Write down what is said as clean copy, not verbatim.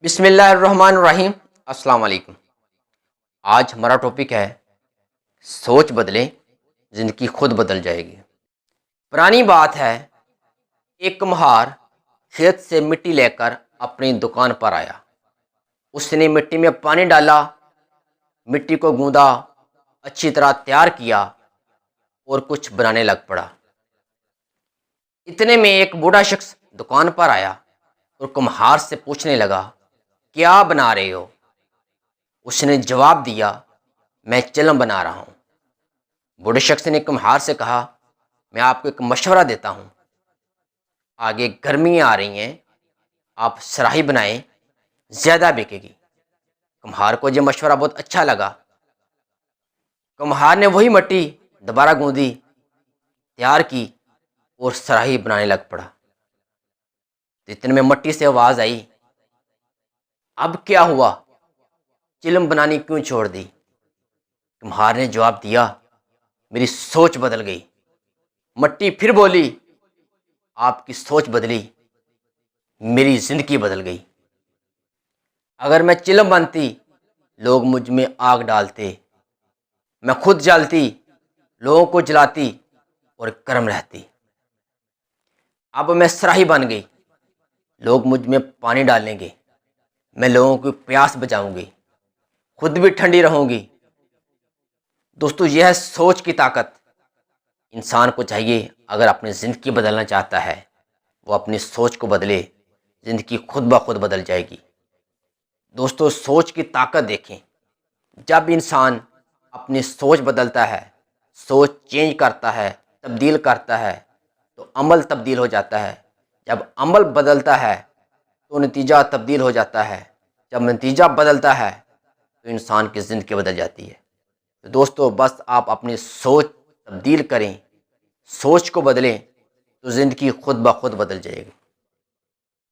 بسم اللہ الرحمن الرحیم۔ السلام علیکم۔ آج ہمارا ٹاپک ہے سوچ بدلیں زندگی خود بدل جائے گی۔ پرانی بات ہے، ایک کمہار کھیت سے مٹی لے کر اپنی دکان پر آیا۔ اس نے مٹی میں پانی ڈالا، مٹی کو گوندا، اچھی طرح تیار کیا اور کچھ بنانے لگ پڑا۔ اتنے میں ایک بوڑھا شخص دکان پر آیا اور کمہار سے پوچھنے لگا، کیا بنا رہے ہو؟ اس نے جواب دیا، میں چلم بنا رہا ہوں۔ بوڑھے شخص نے کمہار سے کہا، میں آپ کو ایک مشورہ دیتا ہوں، آگے گرمیاں آ رہی ہیں، آپ سراہی بنائیں، زیادہ بکے گی۔ کمہار کو یہ مشورہ بہت اچھا لگا۔ کمہار نے وہی مٹی دوبارہ گوندی، تیار کی اور سراہی بنانے لگ پڑا۔ اتنے میں مٹی سے آواز آئی، اب کیا ہوا؟ چلم بنانی کیوں چھوڑ دی؟ کمہار نے جواب دیا، میری سوچ بدل گئی۔ مٹی پھر بولی، آپ کی سوچ بدلی، میری زندگی بدل گئی۔ اگر میں چلم بنتی، لوگ مجھ میں آگ ڈالتے، میں خود جلتی، لوگوں کو جلاتی اور گرم رہتی۔ اب میں سراہی بن گئی، لوگ مجھ میں پانی ڈالیں گے، میں لوگوں کی پیاس بجاؤں گی، خود بھی ٹھنڈی رہوں گی۔ دوستو، یہ ہے سوچ کی طاقت۔ انسان کو چاہیے، اگر اپنی زندگی بدلنا چاہتا ہے، وہ اپنی سوچ کو بدلے، زندگی خود بخود بدل جائے گی۔ دوستو، سوچ کی طاقت دیکھیں۔ جب انسان اپنی سوچ بدلتا ہے، سوچ چینج کرتا ہے، تبدیل کرتا ہے، تو عمل تبدیل ہو جاتا ہے۔ جب عمل بدلتا ہے تو نتیجہ تبدیل ہو جاتا ہے۔ جب نتیجہ بدلتا ہے تو انسان کی زندگی بدل جاتی ہے۔ تو دوستو، بس آپ اپنی سوچ تبدیل کریں، سوچ کو بدلیں، تو زندگی خود بخود بدل جائے گی۔